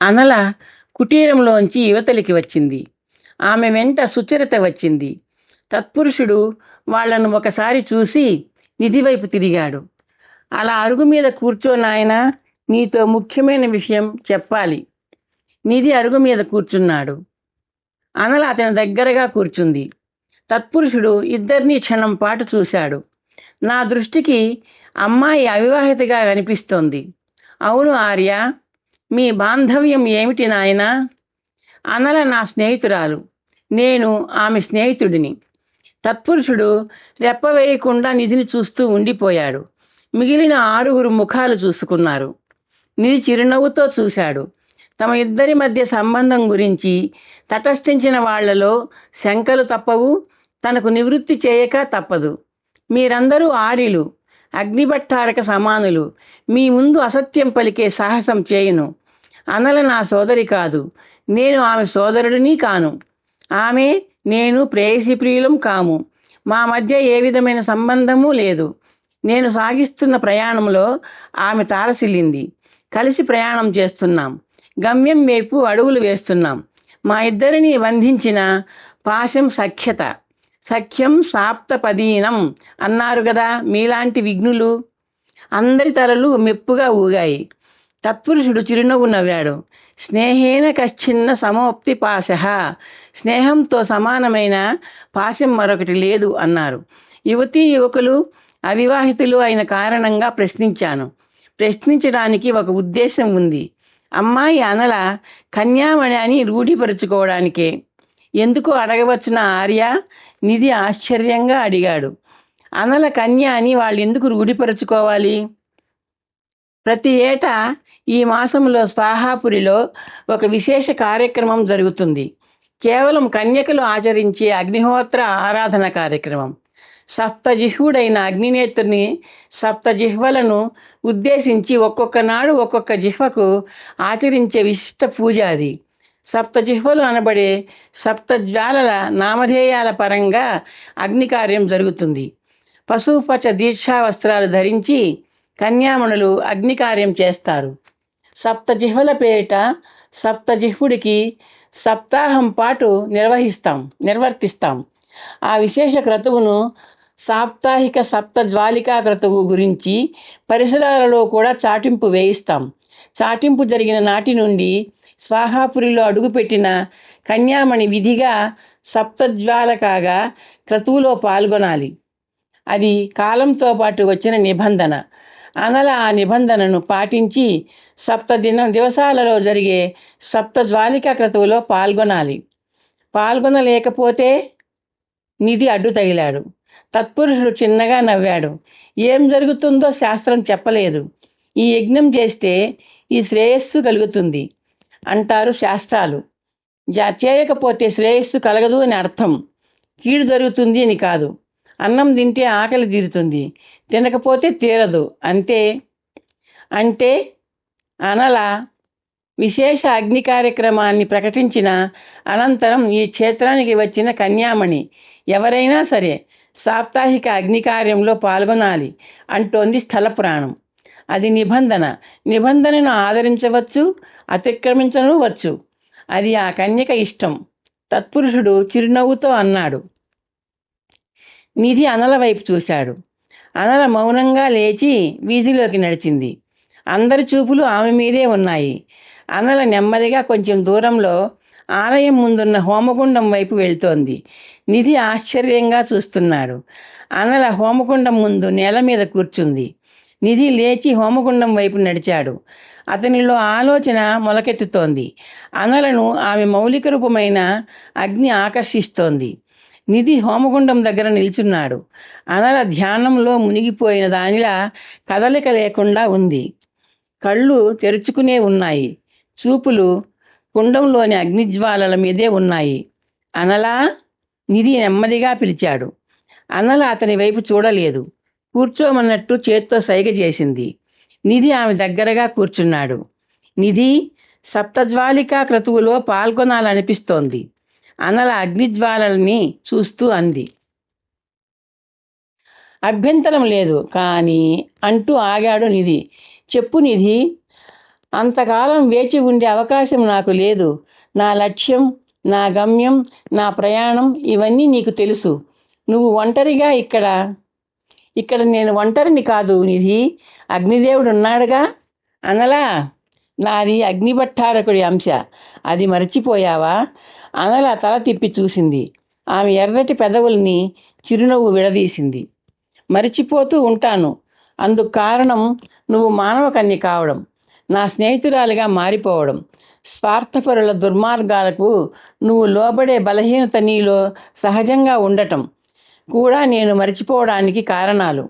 అనల కుటీరంలోంచి యువతలికి వచ్చింది. ఆమె వెంట సుచరిత వచ్చింది. తత్పురుషుడు వాళ్లను ఒకసారి చూసి నిధివైపు తిరిగాడు. అలా అరుగు మీద కూర్చో నాయనా, నీతో ముఖ్యమైన విషయం చెప్పాలి. నిధి అరుగు మీద కూర్చున్నాడు. అనల అతని దగ్గరగా కూర్చుంది. తత్పురుషుడు ఇద్దరినీ క్షణం పాటు చూశాడు. నా దృష్టికి అమ్మాయి అవివాహితగా కనిపిస్తోంది. అవును ఆర్య, మీ బాంధవ్యం ఏమిటి నాయనా? అనల నా స్నేహితురాలు, నేను ఆమె స్నేహితుడిని. తత్పురుషుడు రెప్పవేయకుండా నిధిని చూస్తూ ఉండిపోయాడు. మిగిలిన 6 ముఖాలు చూసుకున్నారు. నిధి చిరునవ్వుతో చూశాడు. తమ ఇద్దరి మధ్య సంబంధం గురించి తటస్థించిన వాళ్లలో శంకలు తప్పవు, తనకు నివృత్తి చేయక తప్పదు. మీరందరూ ఆర్యులు, అగ్నిభట్టారక సమానులు. మీ ముందు అసత్యం పలికే సాహసం చేయను. అనల నా సోదరి కాదు, నేను ఆమె సోదరుడిని కాను. ఆమె నేను ప్రేయసి ప్రియులం కాము. మా మధ్య ఏ విధమైన సంబంధమూ లేదు. నేను సాగిస్తున్న ప్రయాణంలో ఆమె తారసిల్లింది. కలిసి ప్రయాణం చేస్తున్నాం. గమ్యం వైపు అడుగులు వేస్తున్నాం. మా ఇద్దరిని బంధించిన పాశం సఖ్యత. సఖ్యం సాప్తపదీనం అన్నారు గదా మీలాంటి విఘ్నులు. అందరి తలలు మెప్పుగా ఊగాయి. తత్పురుషుడు చిరునవ్వు నవ్వాడు. స్నేహేన కశ్చిన్న సమోప్తి పాశ. స్నేహంతో సమానమైన పాశం మరొకటి లేదు అన్నారు. యువతీ యువకులు అవివాహితులు అయిన కారణంగా ప్రశ్నించాను. ప్రశ్నించడానికి ఒక ఉద్దేశం ఉంది. అమ్మాయి అనల కన్యామణి అని రూఢిపరుచుకోవడానికే. ఎందుకు అడగవచ్చున ఆర్య? నిధి ఆశ్చర్యంగా అడిగాడు. అనల కన్య అని వాళ్ళు ఎందుకు రూఢిపరుచుకోవాలి? ప్రతి ఏటా ఈ మాసంలో స్వాహాపురిలో ఒక విశేష కార్యక్రమం జరుగుతుంది. కేవలం కన్యకలు ఆచరించే అగ్నిహోత్ర ఆరాధన కార్యక్రమం. సప్తజిహ్వుడైన అగ్నినేత్రుని సప్తజిహ్వలను ఉద్దేశించి ఒక్కొక్క నాడు ఒక్కొక్క జిహ్వకు ఆచరించే విశిష్ట పూజ అది. సప్తజిహ్వలు అనబడే సప్తజ్వాలల నామధేయాల పరంగా అగ్నికార్యం జరుగుతుంది. పశుపచ దీక్షా వస్త్రాలు ధరించి కన్యామణులు అగ్నికార్యం చేస్తారు. సప్తజిహ్వల పేరిట సప్తజిహ్వుడికి సప్తాహం పాటు నిర్వర్తిస్తాం. ఆ విశేష క్రతువును సాప్తాహిక సప్తజ్వాలికా క్రతువు గురించి పరిసరాలలో కూడా చాటింపు వేయిస్తాం. చాటింపు జరిగిన నాటి నుండి స్వాహాపురిలో అడుగుపెట్టిన కన్యామణి విధిగా సప్తజ్వాల కాగా క్రతువులో పాల్గొనాలి. అది కాలంతో పాటు వచ్చిన నిబంధన. అనల ఆ నిబంధనను పాటించి దివసాలలో జరిగే సప్తజ్వాలికా క్రతువులో పాల్గొనలేకపోతే నిధి అడ్డు తగిలాడు. తత్పురుషుడు చిన్నగా నవ్వాడు. ఏం జరుగుతుందో శాస్త్రం చెప్పలేదు. ఈ యజ్ఞం చేస్తే ఈ శ్రేయస్సు కలుగుతుంది అంటారు శాస్త్రాలు. చేయకపోతే శ్రేయస్సు కలగదు అని అర్థం. కీడు జరుగుతుంది అని కాదు. అన్నం తింటే ఆకలి తీరుతుంది, తినకపోతే తీరదు, అంతే. అంటే అనల విశేష అగ్ని కార్యక్రమాన్ని ప్రకటించిన అనంతరం ఈ క్షేత్రానికి వచ్చిన కన్యామణి ఎవరైనా సరే సాప్తాహిక అగ్ని కార్యంలో పాల్గొనాలి అంటోంది స్థల పురాణం. అది నిబంధనను ఆదరించవచ్చు, అతిక్రమించవచ్చు. అది ఆ కన్యక ఇష్టం. తత్పురుషుడు చిరునవ్వుతో అన్నాడు. నిధి అనల వైపు చూశాడు. అనల మౌనంగా లేచి వీధిలోకి నడిచింది. అందరి చూపులు ఆమె మీదే ఉన్నాయి. అనల నెమ్మదిగా కొంచెం దూరంలో ఆలయం ముందున్న హోమగుండం వైపు వెళ్తోంది. నిధి ఆశ్చర్యంగా చూస్తున్నాడు. అనల హోమగుండం ముందు నేల మీద కూర్చుంది. నిధి లేచి హోమగుండం వైపు నడిచాడు. అతనిలో ఆలోచన మొలకెత్తుతోంది. అనలను ఆమె మౌలిక రూపమైన అగ్ని ఆకర్షిస్తోంది. నిధి హోమగుండం దగ్గర నిల్చున్నాడు. అనల ధ్యానంలో మునిగిపోయిన దానిలా కదలిక లేకుండా ఉంది. కళ్ళు తెరుచుకునే ఉన్నాయి. చూపులు కుండంలోని అగ్నిజ్వాలల మీదే ఉన్నాయి. అనలా, నిధి నెమ్మదిగా పిలిచాడు. అనల అతని వైపు చూడలేదు. కూర్చోమన్నట్టు చేత్తో సైగ చేసింది. నిధి ఆమె దగ్గరగా కూర్చున్నాడు. నిధి, సప్తజ్వాలికా క్రతువులో పాల్గొనాలనిపిస్తోంది. అనల అగ్నిజ్వాలల్ని చూస్తూ అంది. అభ్యంతరం లేదు కానీ అంటూ ఆగాడు నిధి. చెప్పు నిధి. అంతకాలం వేచి ఉండే అవకాశం నాకు లేదు. నా లక్ష్యం, నా గమ్యం, నా ప్రయాణం ఇవన్నీ నీకు తెలుసు. నువ్వు ఒంటరిగా ఇక్కడ నేను ఒంటరిని కాదు నిధి. అగ్నిదేవుడు ఉన్నాడుగా. అనలా, నాది అగ్నిభట్టారకుడి అంశ. అది మరచిపోయావా? అనల తల తిప్పి చూసింది. ఆమె ఎర్రటి పెదవుల్ని చిరునవ్వు విడదీసింది. మరిచిపోతూ ఉంటాను. అందుకు కారణం నువ్వు మానవ కన్య కావడం, నా స్నేహితురాలిగా మారిపోవడం, స్వార్థపరుల దుర్మార్గాలకు నువ్వు లోబడే బలహీనత నీలో సహజంగా ఉండటం కూడా నేను మరిచిపోవడానికి కారణాలు.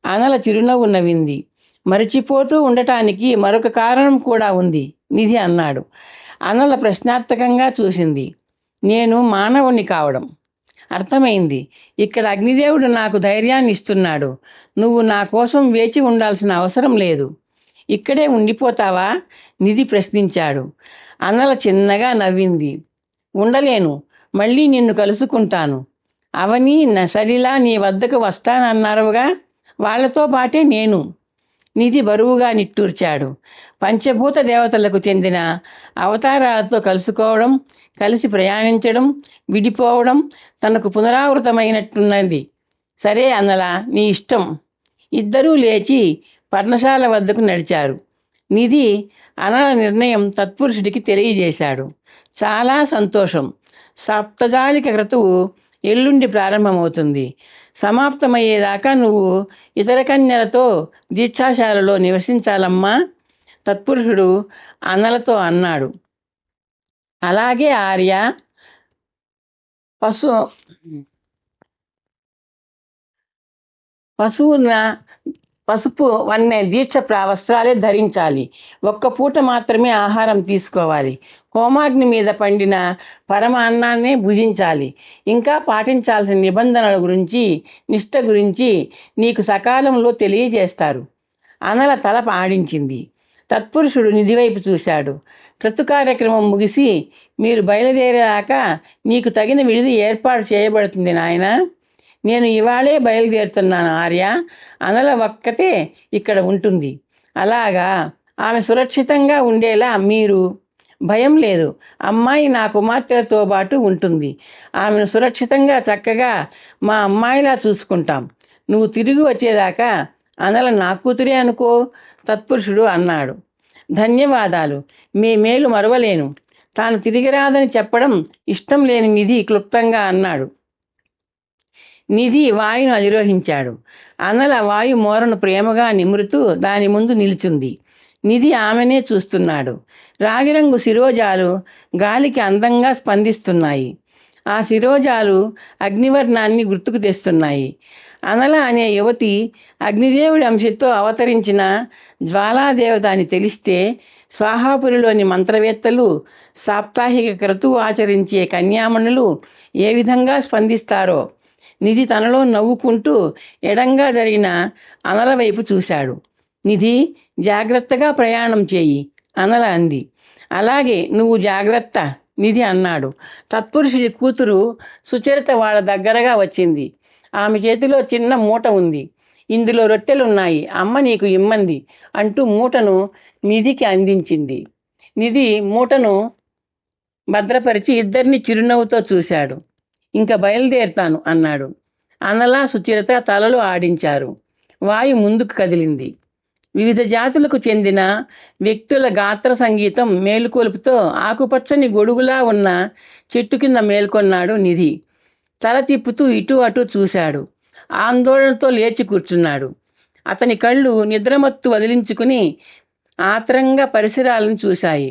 అనల చిరునవ్వు నవ్వింది. మరిచిపోతూ ఉండటానికి మరొక కారణం కూడా ఉంది నిధి అన్నాడు. అనల ప్రశ్నార్థకంగా చూసింది. నేను మానవుణ్ణి కావడం. అర్థమైంది. ఇక్కడ అగ్నిదేవుడు నాకు ధైర్యాన్ని ఇస్తున్నాడు. నువ్వు నా కోసం వేచి ఉండాల్సిన అవసరం లేదు. ఇక్కడే ఉండిపోతావా? నిధి ప్రశ్నించాడు. అనల చిన్నగా నవ్వింది. ఉండలేను. మళ్ళీ నిన్ను కలుసుకుంటాను. అవని సరిలా నీ వద్దకు వస్తానన్నారుగా, వాళ్లతో పాటే నేను. నిధి బరువుగా నిట్టూర్చాడు. పంచభూత దేవతలకు చెందిన అవతారాలతో కలుసుకోవడం, కలిసి ప్రయాణించడం, విడిపోవడం తనకు పునరావృతమైనట్టున్నది. సరే అన్నలా, నీ ఇష్టం. ఇద్దరూ లేచి పర్ణశాల వద్దకు నడిచారు. నిధి అనల నిర్ణయం తత్పురుషుడికి తెలియజేశాడు. చాలా సంతోషం. సప్తజాలిక క్రతువు ఎల్లుండి ప్రారంభమవుతుంది. సమాప్తమయ్యేదాకా నువ్వు ఇతర కన్యలతో దీక్షాశాలలో నివసించాలమ్మా, తత్పురుషుడు అనలతో అన్నాడు. అలాగే ఆర్య. పసుపు వన్నె దీక్ష వస్త్రాలే ధరించాలి. ఒక్క పూట మాత్రమే ఆహారం తీసుకోవాలి. హోమాగ్ని మీద పండిన పరమ అన్నాన్నే భుజించాలి. ఇంకా పాటించాల్సిన నిబంధనల గురించి, నిష్ఠ గురించి నీకు సకాలంలో తెలియజేస్తారు. అనల తల ఆడించింది. తత్పురుషుడు నిధివైపు చూశాడు. క్రతు కార్యక్రమం ముగిసి మీరు బయలుదేరేదాకా నీకు తగిన విడిది ఏర్పాటు చేయబడుతుంది నాయనా. నేను ఇవాళే బయలుదేరుతున్నాను ఆర్య. అనల ఒక్కతే ఇక్కడ ఉంటుంది. అలాగా. ఆమె సురక్షితంగా ఉండేలా మీరు. భయం లేదు. అమ్మాయి నా కుమార్తెలతో పాటు ఉంటుంది. ఆమెను సురక్షితంగా చక్కగా మా అమ్మాయిలా చూసుకుంటాం. నువ్వు తిరిగి వచ్చేదాకా అనల నా కూతురే అనుకో, తత్పురుషుడు అన్నాడు. ధన్యవాదాలు. మీ మేలు మరవలేను. తాను తిరిగి రాదని చెప్పడం ఇష్టం లేని నిధి క్లుప్తంగా అన్నాడు. నిధి వాయును అధిరోహించాడు. అనల వాయు మోరను ప్రేమగా నిమురుతూ దాని ముందు నిలుచుంది. నిధి ఆమెనే చూస్తున్నాడు. రాగిరంగు శిరోజాలు గాలికి అందంగా స్పందిస్తున్నాయి. ఆ శిరోజాలు అగ్నివర్ణాన్ని గుర్తుకు తెస్తున్నాయి. అనల అనే యువతి అగ్నిదేవుడి అంశతో అవతరించిన జ్వాలాదేవత అని తెలిస్తే స్వాహాపురిలోని మంత్రవేత్తలు, సాప్తాహిక క్రతువు ఆచరించే కన్యామణులు ఏ విధంగా స్పందిస్తారో. నిధి తనలో నవ్వుకుంటూ ఎడంగా జరిగిన అనల వైపు చూశాడు. నిధి, జాగ్రత్తగా ప్రయాణం చేయి అనల అంది. అలాగే, నువ్వు జాగ్రత్త నిధి అన్నాడు. తత్పురుషుడి కూతురు సుచరిత వాళ్ళ దగ్గరగా వచ్చింది. ఆమె చేతిలో చిన్న మూట ఉంది. ఇందులో రొట్టెలున్నాయి, అమ్మ నీకు ఇమ్మంది అంటూ మూటను నిధికి అందించింది. నిధి మూటను భద్రపరిచి ఇద్దరిని చిరునవ్వుతో చూశాడు. ఇంకా బయలుదేరుతాను అన్నాడు. అనలా సుచరిత తలలు ఆడించారు. వాయు ముందుకు కదిలింది. వివిధ జాతులకు చెందిన వ్యక్తుల గాత్ర సంగీతం మేలుకొలుపుతో ఆకుపచ్చని గొడుగులా ఉన్న చెట్టు కింద మేల్కొన్నాడు నిధి. తల తిప్పుతూ ఇటు అటు చూశాడు. ఆందోళనతో లేచి కూర్చున్నాడు. అతని కళ్ళు నిద్రమత్తు వదిలించుకుని ఆత్రంగా పరిసరాలను చూశాయి.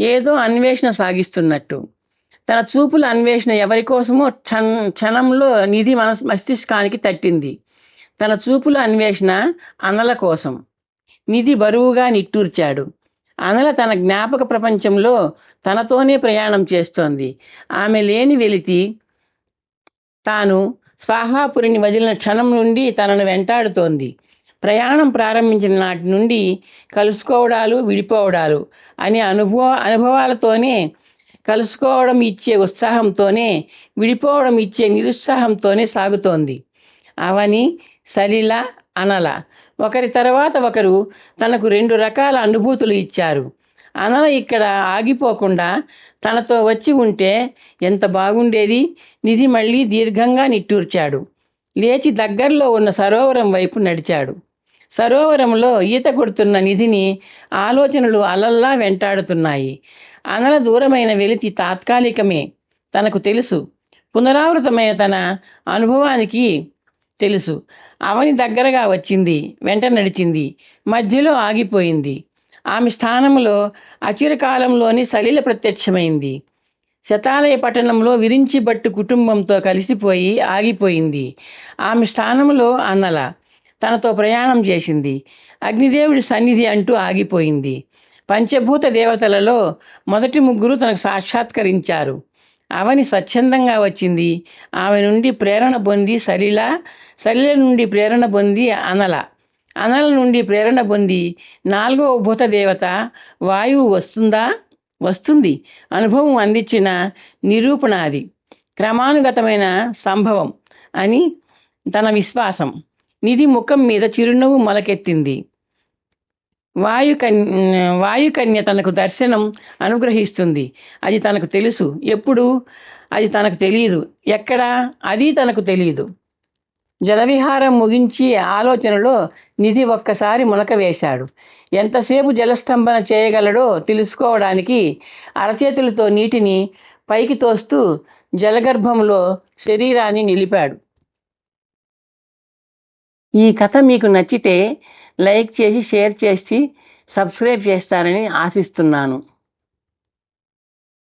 ఏదో అన్వేషణ సాగిస్తున్నట్టు. తన చూపుల అన్వేషణ ఎవరికోసమో క్షణంలో నిధి మస్తిష్కానికి తట్టింది. తన చూపుల అన్వేషణ అనల కోసం. నిధి బరువుగా నిట్టూర్చాడు. అనల తన జ్ఞాపక ప్రపంచంలో తనతోనే ప్రయాణం చేస్తోంది. ఆమె లేని వెలితి తాను స్వాహాపురిని వదిలిన క్షణం నుండి తనను వెంటాడుతోంది. ప్రయాణం ప్రారంభించిన నాటి నుండి కలుసుకోవడాలు, విడిపోవడాలు అనే అనుభవాలతోనే, కలుసుకోవడం ఇచ్చే ఉత్సాహంతోనే, విడిపోవడం ఇచ్చే నిరుత్సాహంతోనే సాగుతోంది. అవని, సలిల, అనల ఒకరి తర్వాత ఒకరు తనకు రెండు రకాల అనుభూతులు ఇచ్చారు. అనల ఇక్కడ ఆగిపోకుండా తనతో వచ్చి ఉంటే ఎంత బాగుండేది. నిధి మళ్ళీ దీర్ఘంగా నిట్టూర్చాడు. లేచి దగ్గరలో ఉన్న సరోవరం వైపు నడిచాడు. సరోవరంలో ఈత కొడుతున్న నిధిని ఆలోచనలు అలల్లా వెంటాడుతున్నాయి. అనల దూరమైన వెలితి తాత్కాలికమే, తనకు తెలుసు. పునరావృతమైన తన అనుభవానికి తెలుసు. అవని దగ్గరగా వచ్చింది, వెంట నడిచింది, మధ్యలో ఆగిపోయింది. ఆమె స్థానంలో అచిరకాలంలోని సలిల ప్రత్యక్షమైంది. శతాలయ పట్టణంలో విరించిబట్టు కుటుంబంతో కలిసిపోయి ఆగిపోయింది. ఆమె స్థానంలో అన్నల తనతో ప్రయాణం చేసింది. అగ్నిదేవుడి సన్నిధి అంటూ ఆగిపోయింది. పంచభూత దేవతలలో మొదటి ముగ్గురు తనకు సాక్షాత్కరించారు. అవని స్వచ్ఛందంగా వచ్చింది. ఆమె నుండి ప్రేరణ పొంది సలిల నుండి ప్రేరణ పొంది అనల నుండి ప్రేరణ పొంది నాలుగవ భూత దేవత వాయువు వస్తుంది. అనుభవం అందించిన నిరూపణ అది. క్రమానుగతమైన సంభవం అని తన విశ్వాసం. నిధి ముఖం మీద చిరునవ్వు మొలకెత్తింది. వాయుకన్య తనకు దర్శనం అనుగ్రహిస్తుంది. అది తనకు తెలుసు. ఎప్పుడు? అది తనకు తెలియదు. ఎక్కడా? అది తనకు తెలియదు. జలవిహారం ముగించి ఆలోచనలో నిధి ఒక్కసారి మునక వేశాడు. ఎంతసేపు జలస్తంభన చేయగలడో తెలుసుకోవడానికి అరచేతులతో నీటిని పైకి తోస్తూ జలగర్భంలో శరీరాన్ని నిలిపాడు. ఈ కథ మీకు నచ్చితే లైక్ చేసి, షేర్ చేసి, సబ్స్క్రైబ్ చేస్తారని ఆశిస్తున్నాను.